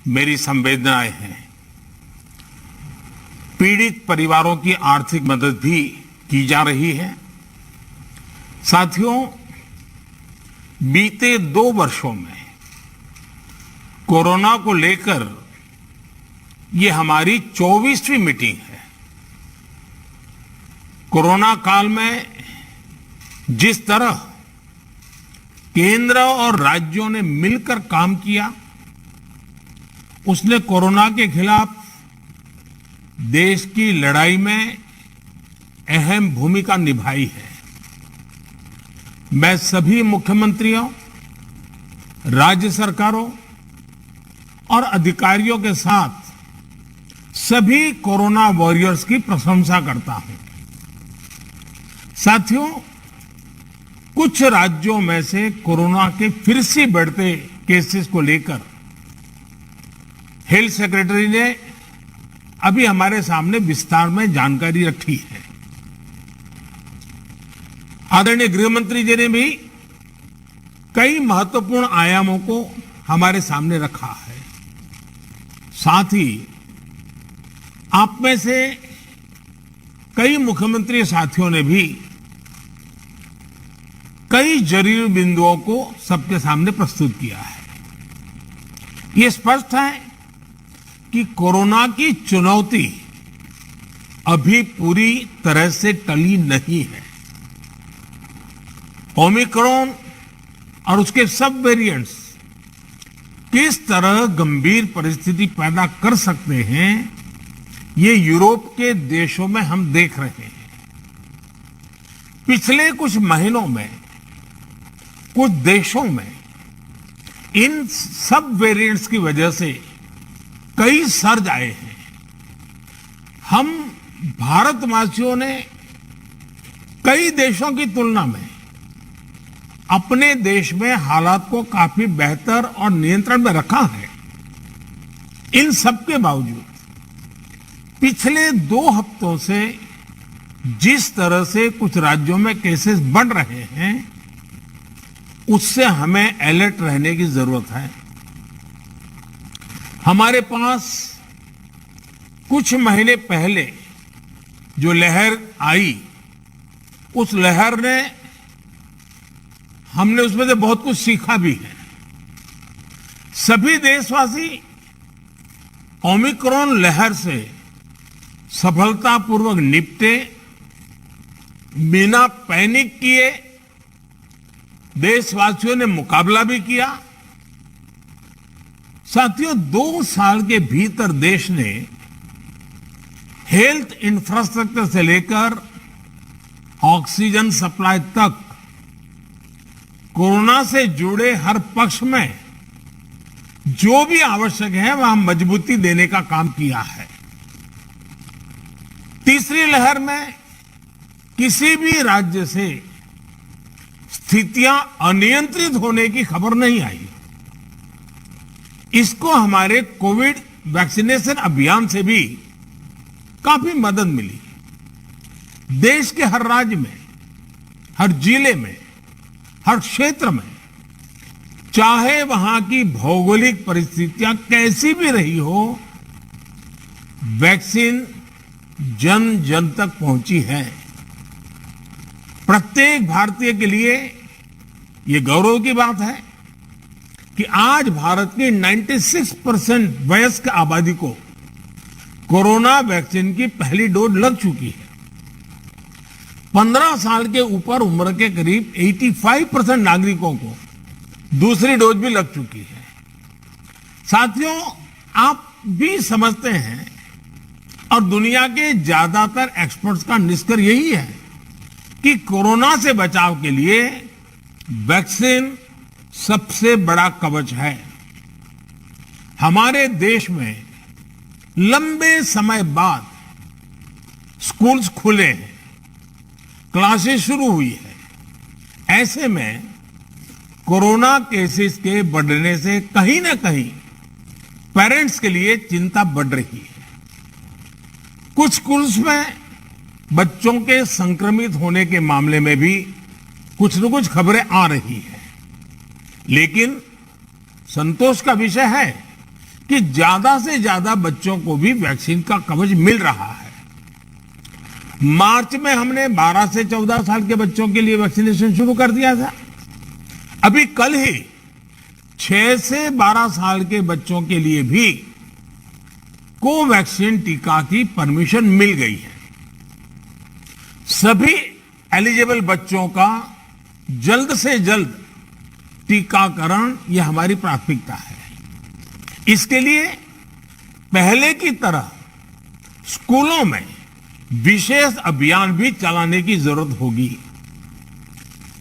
मेरी संवेदनाएं हैं। पीड़ित परिवारों की आर्थिक मदद भी की जा रही है। साथियों, बीते 2 वर्षों में कोरोना को लेकर ये हमारी 24वीं मीटिंग है। कोरोना काल में जिस तरह केंद्र और राज्यों ने मिलकर काम किया, उसने कोरोना के खिलाफ देश की लड़ाई में अहम भूमिका निभाई है। मैं सभी मुख्यमंत्रियों, राज्य सरकारों और अधिकारियों के साथ सभी कोरोना वॉरियर्स की प्रशंसा करता हूं। साथियों, कुछ राज्यों में से कोरोना के फिर से बढ़ते केसेस को लेकर हेल्थ सेक्रेटरी ने अभी हमारे सामने विस्तार में जानकारी रखी है। आदरणीय गृह मंत्री जी ने भी कई महत्वपूर्ण आयामों को हमारे सामने रखा है। साथ ही आप में से कई मुख्यमंत्री साथियों ने भी कई जरूरी बिंदुओं को सबके सामने प्रस्तुत किया है। ये स्पष्ट है कि कोरोना की चुनौती अभी पूरी तरह से टली नहीं है। ओमिक्रॉन और उसके सब वेरिएंट्स किस तरह गंभीर परिस्थिति पैदा कर सकते हैं, ये यूरोप के देशों में हम देख रहे हैं। पिछले कुछ महीनों में कुछ देशों में इन सब वेरिएंट्स की वजह से कई सर्ज आए हैं। हम भारतवासियों ने कई देशों की तुलना में अपने देश में हालात को काफी बेहतर और नियंत्रण में रखा है। इन सब के बावजूद पिछले 2 हफ्तों से जिस तरह से कुछ राज्यों में केसेस बढ़ रहे हैं, उससे हमें अलर्ट रहने की जरूरत है। हमारे पास कुछ महीने पहले जो लहर आई, उस लहर ने हमने उसमें से बहुत कुछ सीखा भी है। सभी देशवासी ओमिक्रॉन लहर से सफलतापूर्वक निपटे, बिना पैनिक किए देशवासियों ने मुकाबला भी किया। साथियों, 2 साल के भीतर देश ने हेल्थ इंफ्रास्ट्रक्चर से लेकर ऑक्सीजन सप्लाई तक कोरोना से जुड़े हर पक्ष में जो भी आवश्यक है वहां मजबूती देने का काम किया है। तीसरी लहर में किसी भी राज्य से स्थितियां अनियंत्रित होने की खबर नहीं आई। इसको हमारे कोविड वैक्सीनेशन अभियान से भी काफी मदद मिली। देश के हर राज्य में, हर जिले में, हर क्षेत्र में, चाहे वहां की भौगोलिक परिस्थितियां कैसी भी रही हो, वैक्सीन जन जन तक पहुंची है। प्रत्येक भारतीय के लिए ये गौरव की बात है कि आज भारत की 96% वयस्क आबादी को कोरोना वैक्सीन की पहली डोज लग चुकी है। 15 साल के ऊपर उम्र के करीब 85% नागरिकों को दूसरी डोज भी लग चुकी है। साथियों, आप भी समझते हैं और दुनिया के ज्यादातर एक्सपर्ट्स का निष्कर्ष यही है कि कोरोना से बचाव के लिए वैक्सीन सबसे बड़ा कवच है। हमारे देश में लंबे समय बाद स्कूल्स खुले हैं, क्लासेस शुरू हुई है। ऐसे में कोरोना केसेस के बढ़ने से कहीं ना कहीं पेरेंट्स के लिए चिंता बढ़ रही है। कुछ स्कूल्स में बच्चों के संक्रमित होने के मामले में भी कुछ न कुछ खबरें आ रही हैं। लेकिन संतोष का विषय है कि ज्यादा से ज्यादा बच्चों को भी वैक्सीन का कवच मिल रहा है। मार्च में हमने 12 से 14 साल के बच्चों के लिए वैक्सीनेशन शुरू कर दिया था। अभी कल ही 6 से 12 साल के बच्चों के लिए भी कोवैक्सीन टीका की परमिशन मिल गई है। सभी एलिजिबल बच्चों का जल्द से जल्द टीकाकरण यह हमारी प्राथमिकता है। इसके लिए पहले की तरह स्कूलों में विशेष अभियान भी चलाने की जरूरत होगी।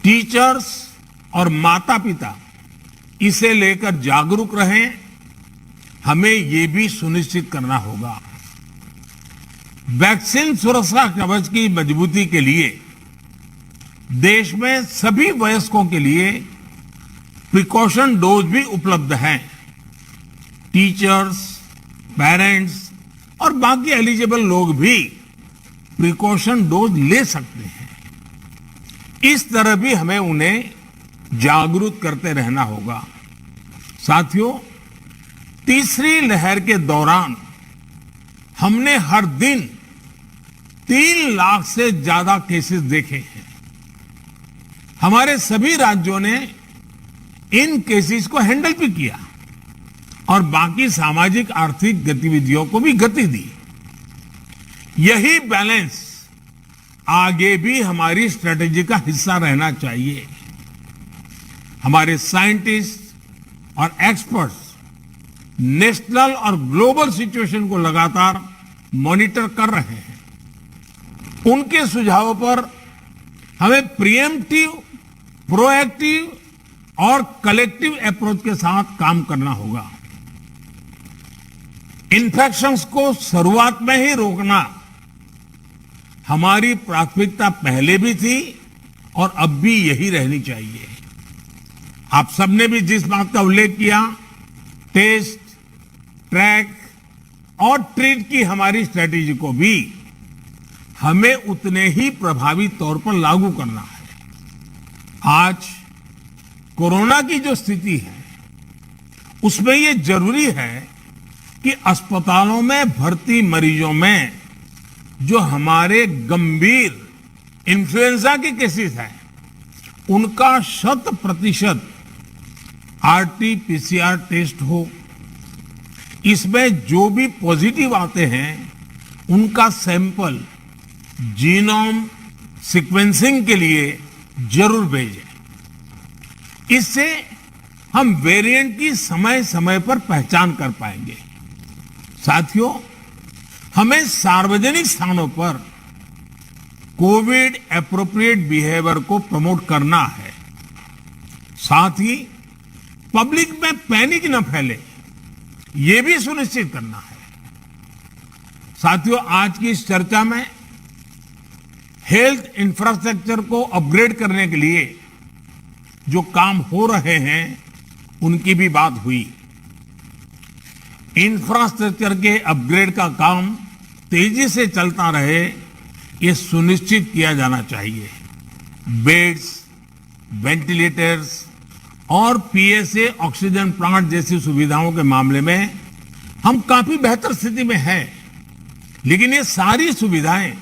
टीचर्स और माता पिता इसे लेकर जागरूक रहें। हमें ये भी सुनिश्चित करना होगा वैक्सीन सुरक्षा कवच की मजबूती के लिए देश में सभी वयस्कों के लिए प्रिकॉशन डोज भी उपलब्ध हैं। टीचर्स, पेरेंट्स और बाकी एलिजिबल लोग भी प्रिकॉशन डोज ले सकते हैं। इस तरह भी हमें उन्हें जागरूक करते रहना होगा। साथियों, तीसरी लहर के दौरान हमने हर दिन 3 लाख से ज्यादा केसेस देखे हैं। हमारे सभी राज्यों ने इन केसेस को हैंडल भी किया और बाकी सामाजिक आर्थिक गतिविधियों को भी गति दी। यही बैलेंस आगे भी हमारी स्ट्रेटेजी का हिस्सा रहना चाहिए। हमारे साइंटिस्ट और एक्सपर्ट्स नेशनल और ग्लोबल सिचुएशन को लगातार मॉनिटर कर रहे हैं। उनके सुझावों पर हमें प्रिएम्प्टिव, प्रोएक्टिव और कलेक्टिव अप्रोच के साथ काम करना होगा। इन्फेक्शंस को शुरुआत में ही रोकना हमारी प्राथमिकता पहले भी थी और अब भी यही रहनी चाहिए। आप सबने भी जिस बात का उल्लेख किया, टेस्ट, ट्रैक और ट्रीट की हमारी स्ट्रेटेजी को भी हमें उतने ही प्रभावी तौर पर लागू करना है। आज कोरोना की जो स्थिति है उसमें ये जरूरी है कि अस्पतालों में भर्ती मरीजों में जो हमारे गंभीर इन्फ्लुएंजा के केसेस हैं उनका 100% RT-PCR टेस्ट हो। इसमें जो भी पॉजिटिव आते हैं उनका सैंपल जीनोम सीक्वेंसिंग के लिए जरूर भेजें। इससे हम वेरिएंट की समय समय पर पहचान कर पाएंगे। साथियों, हमें सार्वजनिक स्थानों पर कोविड एप्रोप्रिएट बिहेवियर को प्रमोट करना है। साथ ही पब्लिक में पैनिक न फैले, ये भी सुनिश्चित करना है। साथियों, आज की इस चर्चा में हेल्थ इंफ्रास्ट्रक्चर को अपग्रेड करने के लिए जो काम हो रहे हैं उनकी भी बात हुई। इंफ्रास्ट्रक्चर के अपग्रेड का काम तेजी से चलता रहे, ये सुनिश्चित किया जाना चाहिए। बेड्स, वेंटिलेटर्स और पीएसए ऑक्सीजन प्लांट जैसी सुविधाओं के मामले में हम काफी बेहतर स्थिति में हैं, लेकिन ये सारी सुविधाएं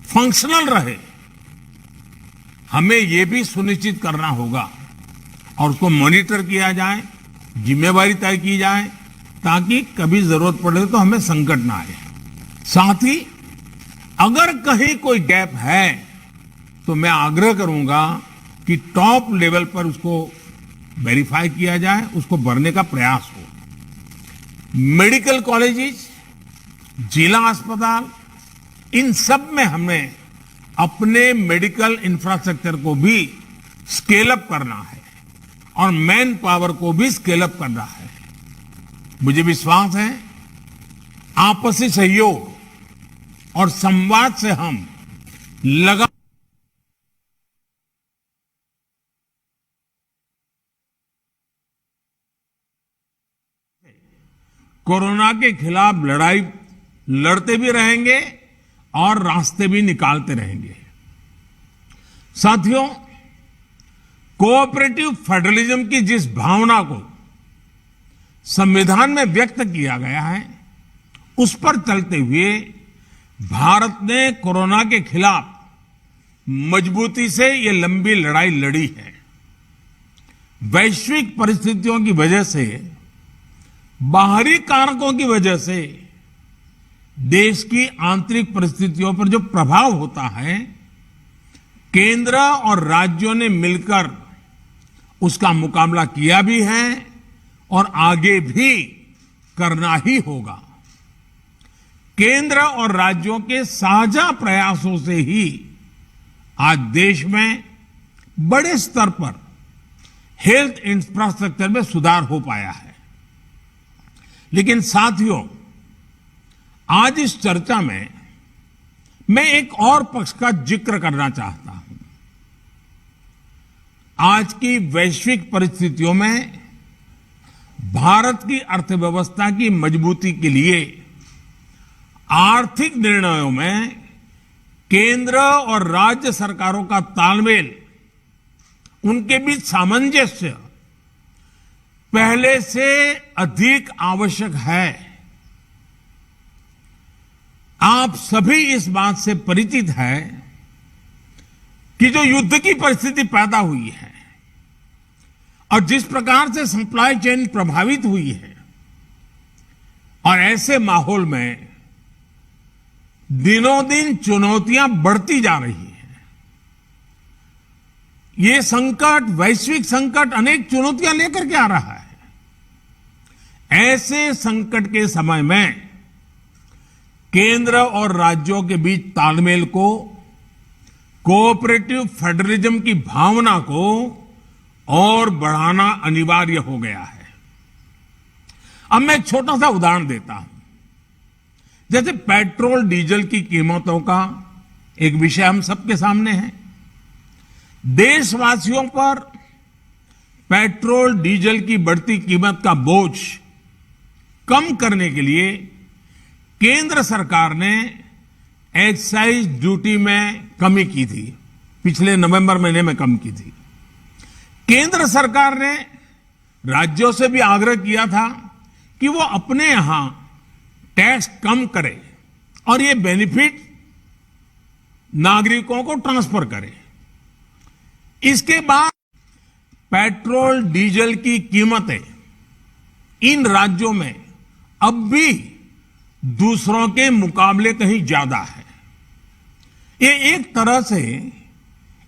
फंक्शनल रहे, हमें ये भी सुनिश्चित करना होगा और उसको मॉनिटर किया जाए, जिम्मेवारी तय की जाए ताकि कभी जरूरत पड़े तो हमें संकट ना आए। साथ ही अगर कहीं कोई गैप है तो मैं आग्रह करूंगा कि टॉप लेवल पर उसको वेरीफाई किया जाए, उसको भरने का प्रयास हो। मेडिकल कॉलेजेस, जिला अस्पताल, इन सब में हमें अपने मेडिकल इंफ्रास्ट्रक्चर को भी स्केल अप करना है और मैन पावर को भी स्केल अप करना है। मुझे विश्वास है आपसी सहयोग और संवाद से हम लगातार कोरोना के खिलाफ लड़ाई लड़ते भी रहेंगे और रास्ते भी निकालते रहेंगे। साथियों, कोऑपरेटिव फेडरलिज्म की जिस भावना को संविधान में व्यक्त किया गया है, उस पर चलते हुए भारत ने कोरोना के खिलाफ मजबूती से ये लंबी लड़ाई लड़ी है। वैश्विक परिस्थितियों की वजह से, बाहरी कारकों की वजह से देश की आंतरिक परिस्थितियों पर जो प्रभाव होता है, केंद्र और राज्यों ने मिलकर उसका मुकाबला किया भी है और आगे भी करना ही होगा। केंद्र और राज्यों के साझा प्रयासों से ही आज देश में बड़े स्तर पर हेल्थ इंफ्रास्ट्रक्चर में सुधार हो पाया है। लेकिन साथियों, आज इस चर्चा में मैं एक और पक्ष का जिक्र करना चाहता हूं। आज की वैश्विक परिस्थितियों में भारत की अर्थव्यवस्था की मजबूती के लिए आर्थिक निर्णयों में केंद्र और राज्य सरकारों का तालमेल, उनके बीच सामंजस्य पहले से अधिक आवश्यक है। आप सभी इस बात से परिचित हैं कि जो युद्ध की परिस्थिति पैदा हुई है और जिस प्रकार से सप्लाई चेन प्रभावित हुई है, और ऐसे माहौल में दिनों दिन चुनौतियां बढ़ती जा रही हैं। ये संकट, वैश्विक संकट, अनेक चुनौतियां लेकर के आ रहा है। ऐसे संकट के समय में केंद्र और राज्यों के बीच तालमेल को, कोऑपरेटिव फेडरलिज्म की भावना को और बढ़ाना अनिवार्य हो गया है। अब मैं एक छोटा सा उदाहरण देता हूं। जैसे पेट्रोल डीजल की कीमतों का एक विषय हम सबके सामने है। देशवासियों पर पेट्रोल डीजल की बढ़ती कीमत का बोझ कम करने के लिए केंद्र सरकार ने एक्साइज ड्यूटी में कमी की थी। पिछले नवंबर महीने में कम की थी। केंद्र सरकार ने राज्यों से भी आग्रह किया था कि वो अपने यहां टैक्स कम करे और ये बेनिफिट नागरिकों को ट्रांसफर करे। इसके बाद पेट्रोल डीजल की कीमतें इन राज्यों में अब भी दूसरों के मुकाबले कहीं ज्यादा है। ये एक तरह से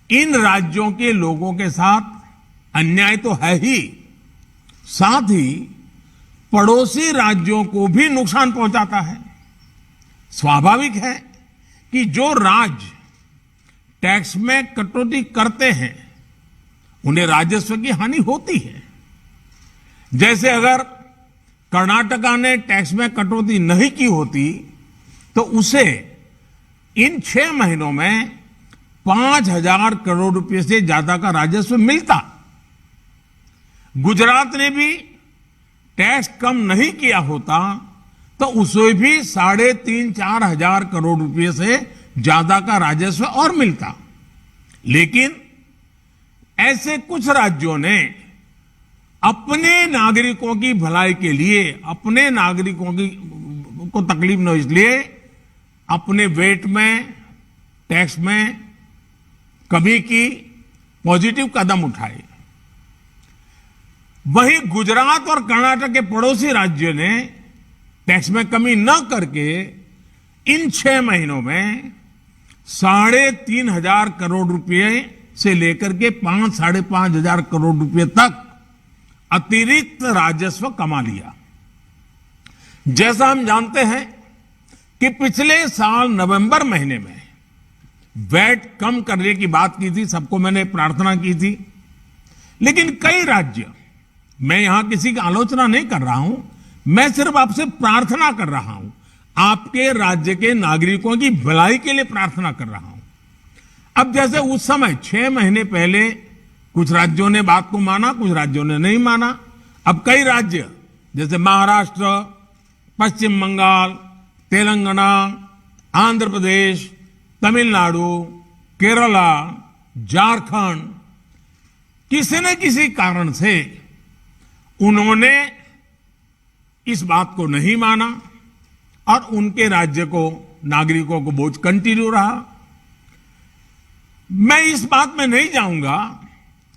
इन राज्यों के लोगों के साथ अन्याय तो है ही, साथ ही पड़ोसी राज्यों को भी नुकसान पहुंचाता है। स्वाभाविक है कि जो राज्य टैक्स में कटौती करते हैं उन्हें राजस्व की हानि होती है। जैसे अगर कर्नाटका ने टैक्स में कटौती नहीं की होती तो उसे इन 6 महीनों में 5,000 करोड़ रुपए से ज्यादा का राजस्व मिलता। गुजरात ने भी टैक्स कम नहीं किया होता तो उसे भी 3,500-4 हजार करोड़ रुपए से ज्यादा का राजस्व और मिलता। लेकिन ऐसे कुछ राज्यों ने अपने नागरिकों की भलाई के लिए, अपने नागरिकों की को तकलीफ न हो इसलिए अपने वेट में, टैक्स में कमी की, पॉजिटिव कदम उठाए। वहीं गुजरात और कर्नाटक के पड़ोसी राज्यों ने टैक्स में कमी न करके इन 6 महीनों में 3,500 करोड़ रुपए से लेकर के 5,500 हजार करोड़ रुपए तक अतिरिक्त राजस्व कमा लिया। जैसा हम जानते हैं कि पिछले साल नवंबर महीने में वैट कम करने की बात की थी, सबको मैंने प्रार्थना की थी। लेकिन कई राज्य, मैं यहां किसी की आलोचना नहीं कर रहा हूं, मैं सिर्फ आपसे प्रार्थना कर रहा हूं, आपके राज्य के नागरिकों की भलाई के लिए प्रार्थना कर रहा हूं। अब जैसे उस समय 6 महीने पहले कुछ राज्यों ने बात को माना, कुछ राज्यों ने नहीं माना। अब कई राज्य जैसे महाराष्ट्र, पश्चिम बंगाल, तेलंगाना, आंध्र प्रदेश, तमिलनाडु, केरला, झारखंड, किसी न किसी कारण से उन्होंने इस बात को नहीं माना और उनके राज्य को, नागरिकों को बोझ कंटिन्यू रहा। मैं इस बात में नहीं जाऊंगा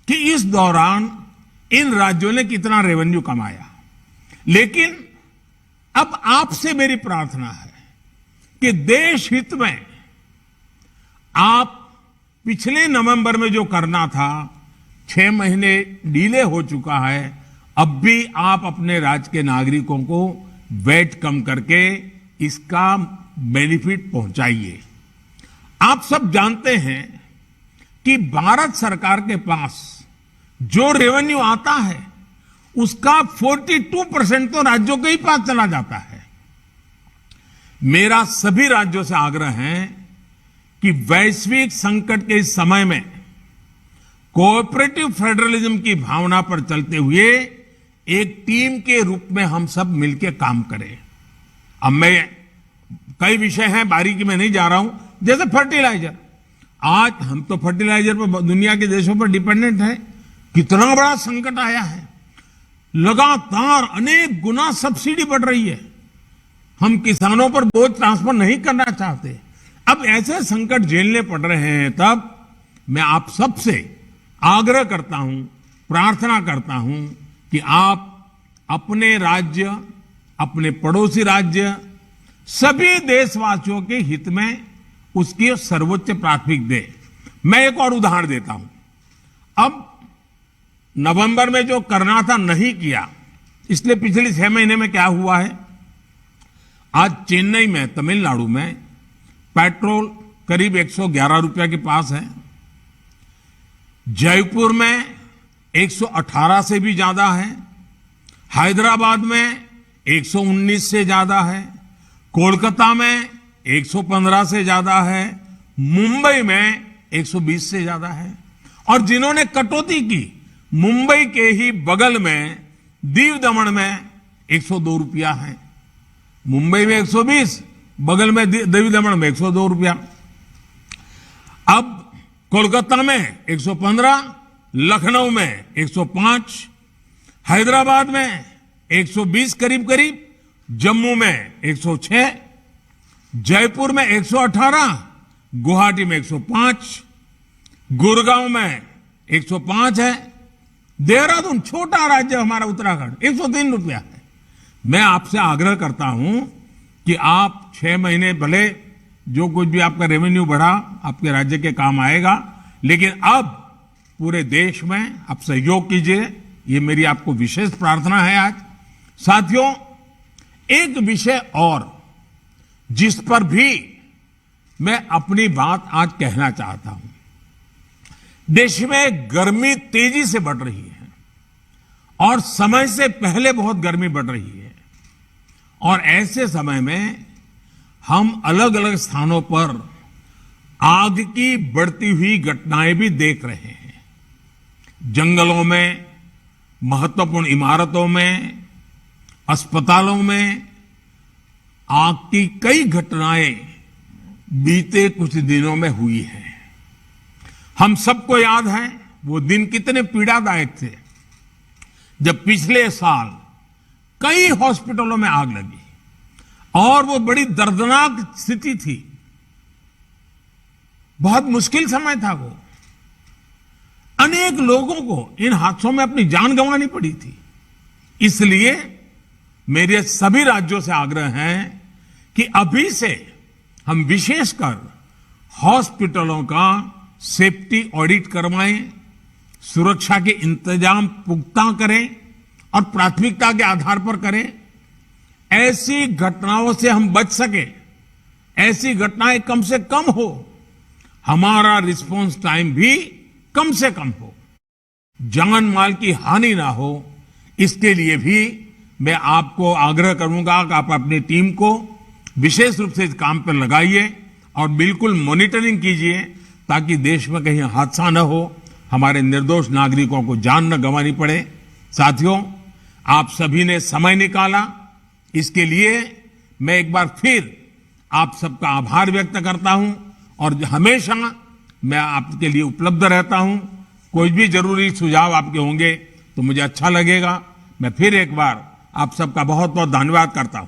कि इस दौरान इन राज्यों ने कितना रेवेन्यू कमाया, लेकिन अब आपसे मेरी प्रार्थना है कि देश हित में आप पिछले नवंबर में जो करना था, 6 महीने डिले हो चुका है, अब भी आप अपने राज्य के नागरिकों को वैट कम करके इसका बेनिफिट पहुंचाइए। आप सब जानते हैं कि भारत सरकार के पास जो रेवेन्यू आता है उसका 42% तो राज्यों के ही पास चला जाता है। मेरा सभी राज्यों से आग्रह है कि वैश्विक संकट के इस समय में कोऑपरेटिव फेडरलिज्म की भावना पर चलते हुए एक टीम के रूप में हम सब मिलकर काम करें। अब मैं कई विषय हैं, बारीकी में नहीं जा रहा हूं, जैसे फर्टिलाइजर। आज हम तो फर्टिलाइजर पर दुनिया के देशों पर डिपेंडेंट हैं। कितना बड़ा संकट आया है, लगातार अनेक गुना सब्सिडी बढ़ रही है। हम किसानों पर बोझ ट्रांसफर नहीं करना चाहते। अब ऐसे संकट झेलने पड़ रहे हैं, तब मैं आप सबसे आग्रह करता हूं, प्रार्थना करता हूं कि आप अपने राज्य, अपने पड़ोसी राज्य, सभी देशवासियों के हित में उसकी सर्वोच्च प्राथमिक दे। मैं एक और उदाहरण देता हूं। अब नवंबर में जो करना था नहीं किया, इसलिए पिछले 6 महीने में क्या हुआ है, आज चेन्नई में, तमिलनाडु में पेट्रोल करीब 111 रुपया के पास है। जयपुर में 118 से भी ज्यादा है। हैदराबाद में 119 से ज्यादा है। कोलकाता में 115 से ज्यादा है। मुंबई में 120 से ज्यादा है। और जिन्होंने कटौती की, मुंबई के ही बगल में दीव दमन में 102 रुपया है। मुंबई में 120, बगल में दीव दमन में 102 रुपया। अब कोलकाता में 115, लखनऊ में 105, हैदराबाद में 120 करीब करीब, जम्मू में 106, जयपुर में 118, गुवाहाटी में 105, गुड़गांव में 105 है। देहरादून, छोटा राज्य हमारा उत्तराखंड, 103 रुपया है। मैं आपसे आग्रह करता हूं कि आप 6 महीने भले जो कुछ भी आपका रेवेन्यू बढ़ा आपके राज्य के काम आएगा, लेकिन अब पूरे देश में आप सहयोग कीजिए। ये मेरी आपको विशेष प्रार्थना है। आज साथियों, एक विषय और जिस पर भी मैं अपनी बात आज कहना चाहता हूं। देश में गर्मी तेजी से बढ़ रही है और समय से पहले बहुत गर्मी बढ़ रही है, और ऐसे समय में हम अलग अलग स्थानों पर आग की बढ़ती हुई घटनाएं भी देख रहे हैं। जंगलों में, महत्वपूर्ण इमारतों में, अस्पतालों में आग की कई घटनाएं बीते कुछ दिनों में हुई हैं। हम सबको याद है वो दिन कितने पीड़ादायक थे जब पिछले साल कई हॉस्पिटलों में आग लगी, और वो बड़ी दर्दनाक स्थिति थी। बहुत मुश्किल समय था वो। अनेक लोगों को इन हादसों में अपनी जान गंवानी पड़ी थी। इसलिए मेरे सभी राज्यों से आग्रह है कि अभी से हम विशेषकर हॉस्पिटलों का सेफ्टी ऑडिट करवाएं, सुरक्षा के इंतजाम पुख्ता करें और प्राथमिकता के आधार पर करें। ऐसी घटनाओं से हम बच सके, ऐसी घटनाएं कम से कम हो, हमारा रिस्पांस टाइम भी कम से कम हो, जान माल की हानि ना हो। इसके लिए भी मैं आपको आग्रह करूंगा कि आप अपनी टीम को विशेष रूप से इस काम पर लगाइए और बिल्कुल मॉनिटरिंग कीजिए, ताकि देश में कहीं हादसा न हो, हमारे निर्दोष नागरिकों को जान न गंवानी पड़े। साथियों, आप सभी ने समय निकाला, इसके लिए मैं एक बार फिर आप सबका आभार व्यक्त करता हूं, और हमेशा मैं आपके लिए उपलब्ध रहता हूं। कोई भी जरूरी सुझाव आपके होंगे तो मुझे अच्छा लगेगा। मैं फिर एक बार आप सबका बहुत बहुत धन्यवाद करता हूं।